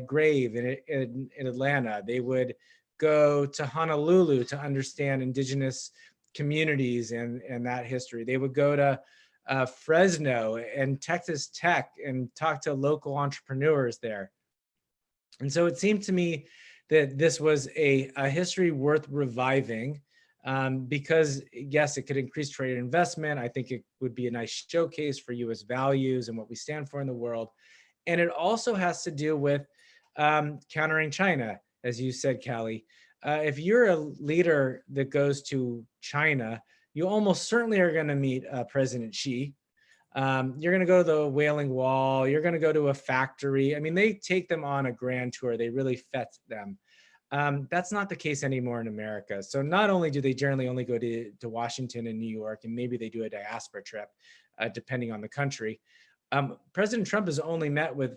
grave in Atlanta. They would go to Honolulu to understand indigenous communities and that history. They would go to Fresno and Texas Tech and talk to local entrepreneurs there. And so it seemed to me that this was a history worth reviving, because yes, it could increase trade and investment. I think it would be a nice showcase for U.S. values and what we stand for in the world. And it also has to do with countering China, as you said, Callie. If you're a leader that goes to China, you almost certainly are going to meet President Xi. You're going to go to the Wailing Wall. You're going to go to a factory. I mean, they take them on a grand tour. They really fet them. That's not the case anymore in America. So not only do they generally only go to Washington and New York, and maybe they do a diaspora trip, depending on the country. President Trump has only met with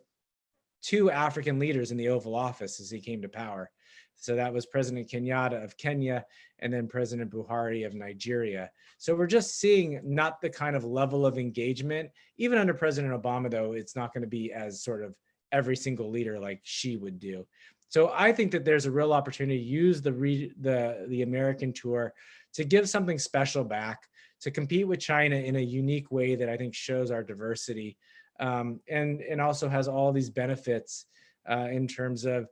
2 African leaders in the Oval Office as he came to power. So that was President Kenyatta of Kenya and then President Buhari of Nigeria. So we're just seeing not the kind of level of engagement. Even under President Obama, though, it's not going to be as sort of every single leader like she would do. So I think that there's a real opportunity to use the American tour to give something special back, to compete with China in a unique way that I think shows our diversity, and also has all these benefits in terms of,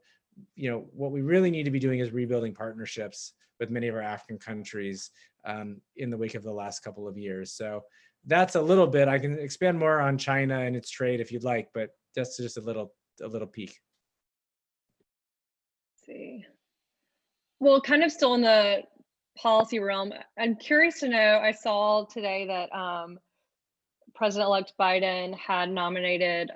what we really need to be doing is rebuilding partnerships with many of our African countries in the wake of the last couple of years. So that's a little bit. I can expand more on China and its trade if you'd like, but that's just a little peek. Let's see. Well, kind of still in the policy realm, I'm curious to know, I saw today that President-elect Biden had nominated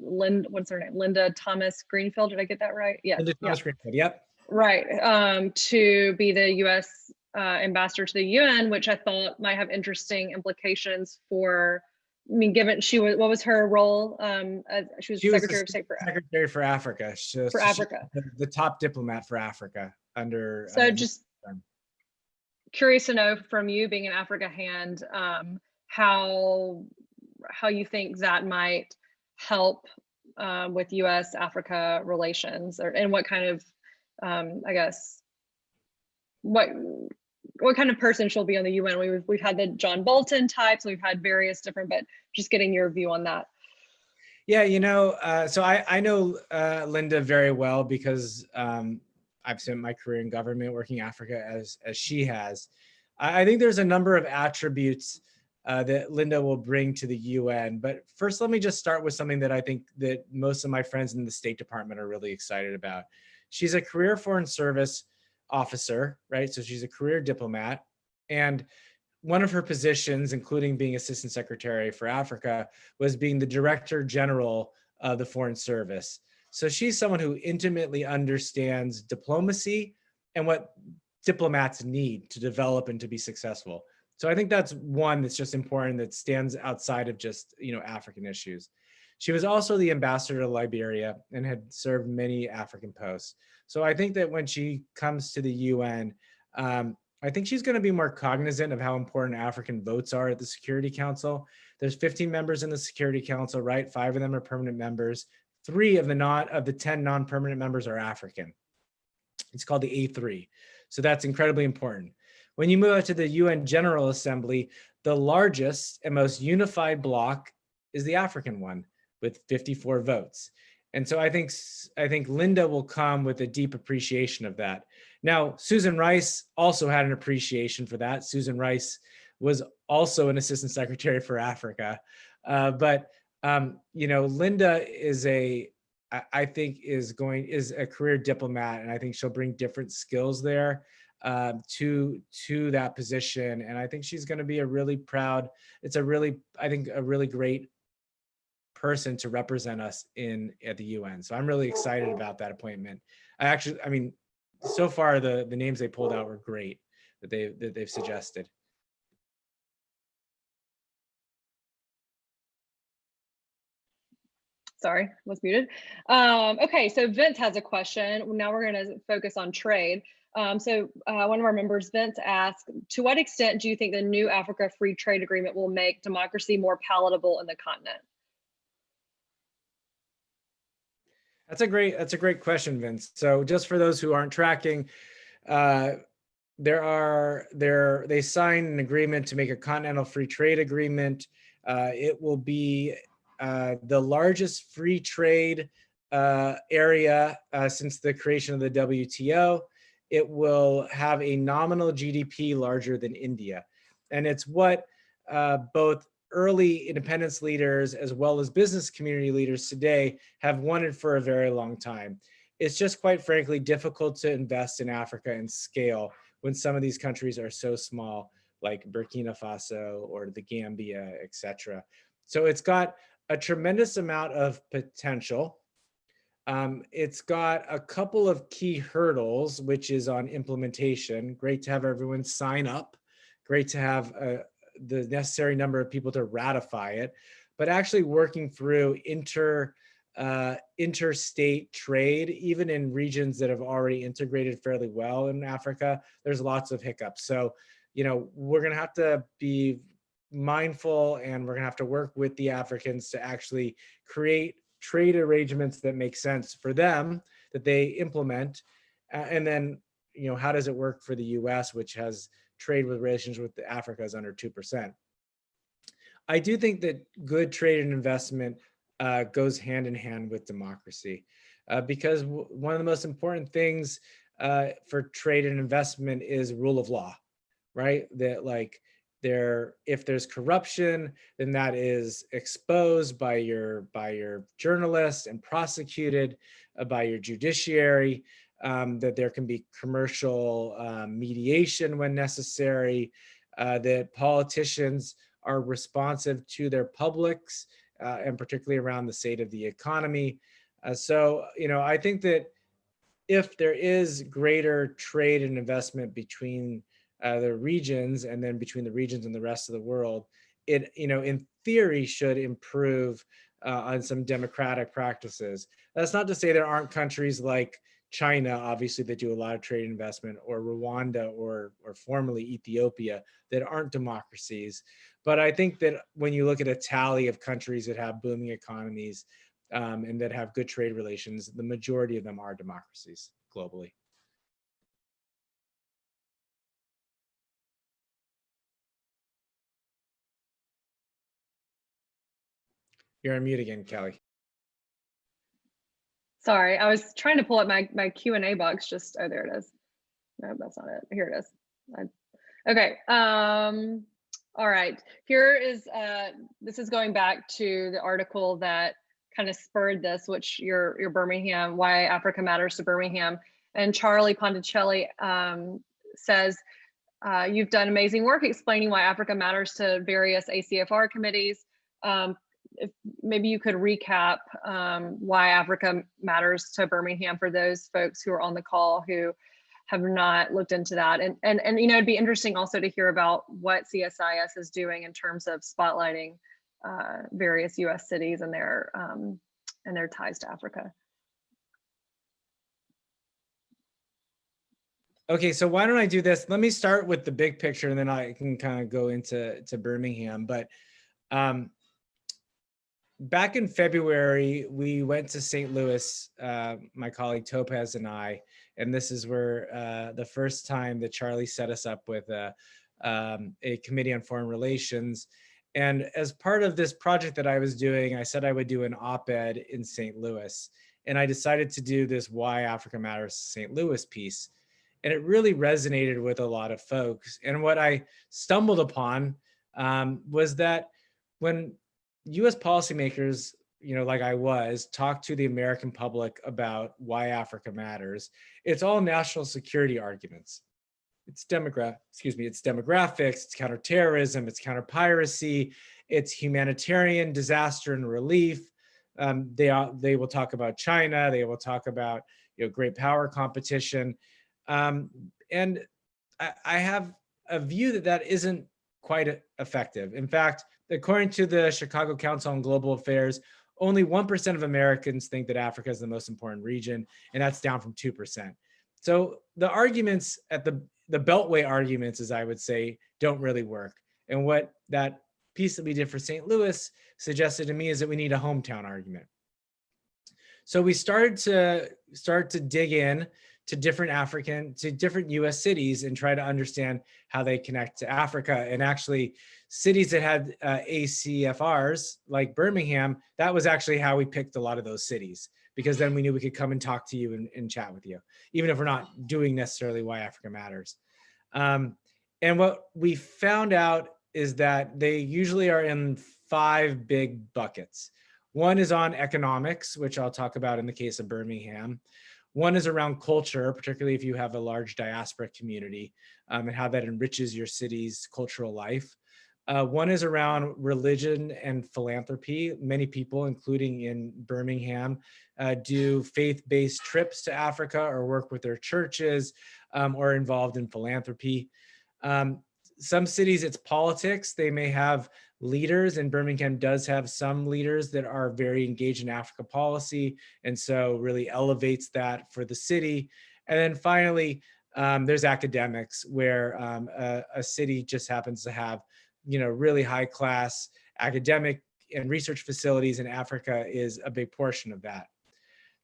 what's her name? Linda Thomas Greenfield. Did I get that right? Yes. Linda Thomas Greenfield. Yep. Right. To be the U.S. Ambassador to the UN, which I thought might have interesting implications for. I mean, given what was her role? She was Secretary of State for Secretary for Africa. For Africa. The top diplomat for Africa under. So just curious to know from you, being an Africa hand, how you think that might help with U.S. Africa relations, and what kind of, I guess, what kind of person she'll be on the UN. We've had the John Bolton types, we've had various different, but just getting your view on that. Yeah, so I know Linda very well because I've spent my career in government working Africa as she has. I think there's a number of attributes that Linda will bring to the UN. But first, let me just start with something that I think that most of my friends in the State Department are really excited about. She's a career Foreign Service officer, right? So she's a career diplomat. And one of her positions, including being Assistant Secretary for Africa, was being the Director General of the Foreign Service. So she's someone who intimately understands diplomacy and what diplomats need to develop and to be successful. So I think that's one that's just important, that stands outside of just, African issues. She was also the ambassador to Liberia and had served many African posts. So I think that when she comes to the UN, I think she's going to be more cognizant of how important African votes are at the Security Council. There's 15 members in the Security Council, right? 5 of them are permanent members. 3 of the 10 non-permanent members are African. It's called the A3. So that's incredibly important. When you move out to the UN General Assembly, the largest and most unified bloc is the African one with 54 votes. And so I think Linda will come with a deep appreciation of that. Now, Susan Rice also had an appreciation for that. Susan Rice was also an assistant secretary for Africa. Linda is I think is a career diplomat, and I think she'll bring different skills there to that position. And I think she's going to be a really great person to represent us at the UN. So I'm really excited about that appointment. So far the names they pulled out were great that they've suggested. Sorry, was muted. Okay, so Vince has a question. Now we're going to focus on trade. One of our members, Vince, asked, to what extent do you think the new Africa Free Trade Agreement will make democracy more palatable in the continent? That's a great question, Vince. So just for those who aren't tracking, they signed an agreement to make a continental free trade agreement. It will be the largest free trade area since the creation of the WTO. It will have a nominal GDP larger than India. And it's what both early independence leaders as well as business community leaders today have wanted for a very long time. It's just quite frankly difficult to invest in Africa and scale when some of these countries are so small, like Burkina Faso or the Gambia, etc. So it's got a tremendous amount of potential. It's got a couple of key hurdles, which is on implementation. Great to have everyone sign up. Great to have the necessary number of people to ratify it, but actually working through interstate trade, even in regions that have already integrated fairly well in Africa, there's lots of hiccups. So, we're going to have to be mindful, and we're going to have to work with the Africans to actually create trade arrangements that make sense for them, that they implement. And then, how does it work for the US, which has trade with relations with Africa is under 2%. I do think that good trade and investment goes hand in hand with democracy, because one of the most important things for trade and investment is rule of law, right? That if there's corruption, then that is exposed by your journalists and prosecuted by your judiciary. That there can be commercial mediation when necessary, that politicians are responsive to their publics, and particularly around the state of the economy. I think that if there is greater trade and investment between the regions, and then between the regions and the rest of the world, it, in theory, should improve on some democratic practices. That's not to say there aren't countries like China, obviously, that do a lot of trade investment, or Rwanda, or formerly Ethiopia, that aren't democracies. But I think that when you look at a tally of countries that have booming economies and that have good trade relations, the majority of them are democracies globally. You're on mute again, Kelly. Sorry, I was trying to pull up my Q&A box. Oh, there it is. No, that's not it. Here it is. Okay. All right. Here is, this is going back to the article that kind of spurred this, which your Birmingham, Why Africa Matters to Birmingham. And Charlie Ponticelli says, you've done amazing work explaining why Africa matters to various ACFR committees. If maybe you could recap why Africa matters to Birmingham for those folks who are on the call who have not looked into that. And it'd be interesting also to hear about what CSIS is doing in terms of spotlighting various US cities and their ties to Africa. Okay, so why don't I do this? Let me start with the big picture, and then I can kind of go into Birmingham. But um, back in February, we went to St. Louis, my colleague Topaz and I, and this is where the first time that Charlie set us up with a committee on foreign relations. And as part of this project that I was doing, I said I would do an op-ed in St. Louis. And I decided to do this Why Africa Matters St. Louis piece. And it really resonated with a lot of folks. And what I stumbled upon was that when US policymakers, like I was, talk to the American public about why Africa matters, it's all national security arguments. It's it's demographics, it's counterterrorism, it's counterpiracy, it's humanitarian disaster and relief. They will talk about China, they will talk about great power competition. And I have a view that isn't quite effective. In fact, according to the Chicago Council on Global Affairs, only 1% of Americans think that Africa is the most important region, and that's down from 2%. So the arguments at the Beltway arguments, as I would say, don't really work. And what that piece that we did for St. Louis suggested to me is that we need a hometown argument. So we started to dig in to different US cities and try to understand how they connect to Africa. And actually cities that had ACFRs like Birmingham, that was actually how we picked a lot of those cities, because then we knew we could come and talk to you and chat with you, even if we're not doing necessarily Why Africa Matters. And what we found out is that they usually are in 5 big buckets. One is on economics, which I'll talk about in the case of Birmingham. One is around culture, particularly if you have a large diaspora community, and how that enriches your city's cultural life. One is around religion and philanthropy. Many people, including in Birmingham, do faith-based trips to Africa or work with their churches or involved in philanthropy. Some cities, it's politics. They may have leaders, and Birmingham does have some leaders that are very engaged in Africa policy, and so really elevates that for the city. And then finally, there's academics, where a city just happens to have really high class academic and research facilities, and Africa is a big portion of that.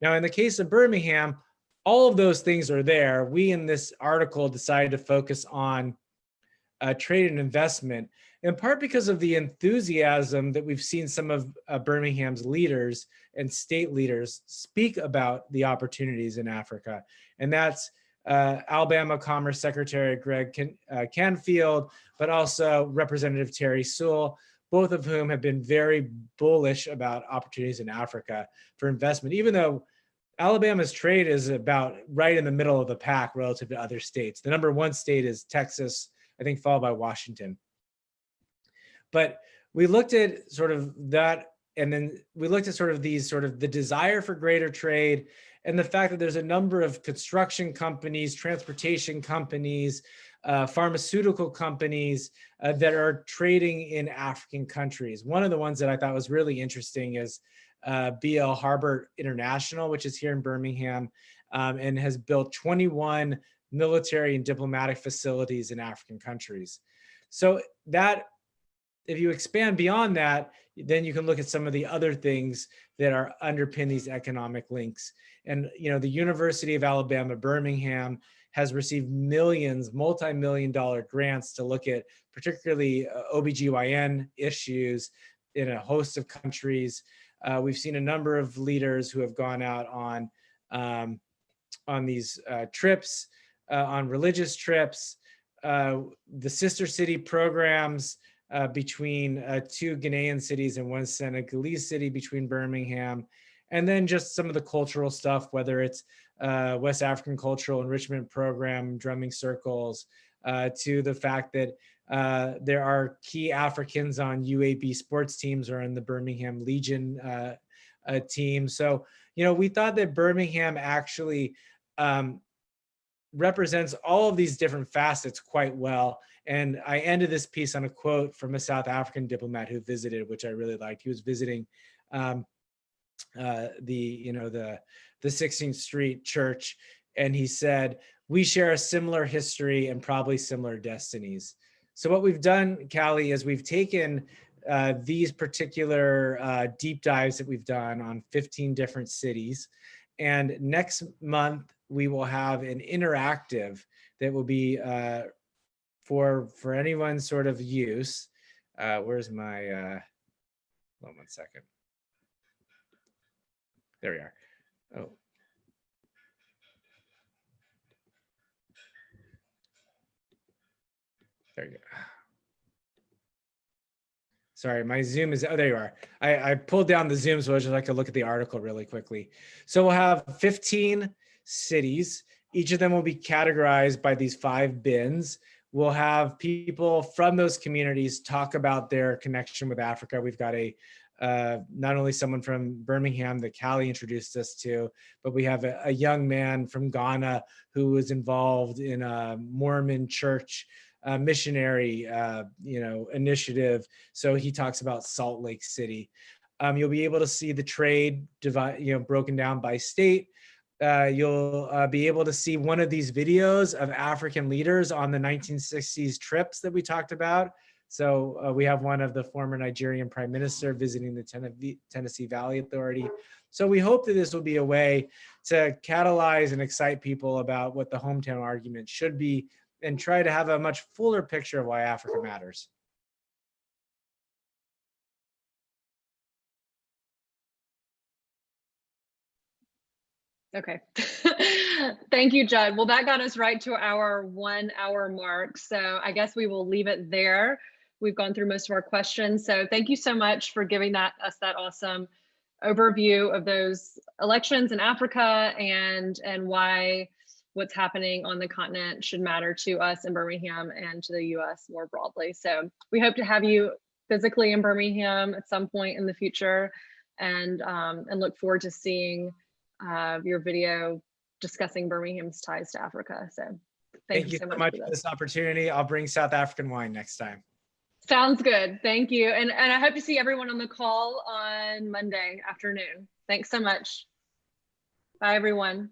Now, in the case of Birmingham, all of those things are there. We in this article decided to focus on trade and investment, in part because of the enthusiasm that we've seen some of Birmingham's leaders and state leaders speak about the opportunities in Africa. And that's Alabama Commerce Secretary Greg Canfield, but also Representative Terry Sewell, both of whom have been very bullish about opportunities in Africa for investment, even though Alabama's trade is about right in the middle of the pack relative to other states. The number 1 state is Texas, I think, followed by Washington. But we looked at sort of that, and then we looked at sort of the desire for greater trade, and the fact that there's a number of construction companies, transportation companies, pharmaceutical companies that are trading in African countries. One of the ones that I thought was really interesting is BL Harbor International, which is here in Birmingham, and has built 21 military and diplomatic facilities in African countries. So that, if you expand beyond that, then you can look at some of the other things that are underpin these economic links. And the University of Alabama, Birmingham has received millions, multi-million-dollar grants to look at particularly OBGYN issues in a host of countries. We've seen a number of leaders who have gone out on these trips, on religious trips, the sister city programs between 2 Ghanaian cities and 1 Senegalese city between Birmingham, and then just some of the cultural stuff, whether it's West African Cultural Enrichment Program, drumming circles, to the fact that there are key Africans on UAB sports teams or in the Birmingham Legion team. So, we thought that Birmingham actually represents all of these different facets quite well. And I ended this piece on a quote from a South African diplomat who visited, which I really liked. He was visiting the 16th Street Church, and he said, we share a similar history and probably similar destinies. So what we've done, Callie, is we've taken these particular deep dives that we've done on 15 different cities. And next month, we will have an interactive that will be for anyone's sort of use. Where's my, hold on 1 second. There we are. Oh. There you go. Sorry, my Zoom is, oh, there you are. I pulled down the Zoom so I just like to look at the article really quickly. So we'll have 15 cities. Each of them will be categorized by these 5 bins. We'll have people from those communities talk about their connection with Africa. We've got not only someone from Birmingham that Callie introduced us to, but we have a young man from Ghana who was involved in a Mormon church missionary, initiative. So he talks about Salt Lake City. You'll be able to see the trade broken down by state. You'll be able to see one of these videos of African leaders on the 1960s trips that we talked about. So we have one of the former Nigerian prime minister visiting the Tennessee Valley Authority. So we hope that this will be a way to catalyze and excite people about what the hometown argument should be and try to have a much fuller picture of why Africa matters. Okay. Thank you, Judd. Well, that got us right to our 1 hour mark. So I guess we will leave it there. We've gone through most of our questions. So thank you so much for giving us that awesome overview of those elections in Africa and why what's happening on the continent should matter to us in Birmingham and to the US more broadly. So we hope to have you physically in Birmingham at some point in the future and look forward to seeing your video discussing Birmingham's ties to Africa. So thank you so much for this opportunity. I'll bring South African wine next time. Sounds good. Thank you. And I hope to see everyone on the call on Monday afternoon. Thanks so much. Bye, everyone.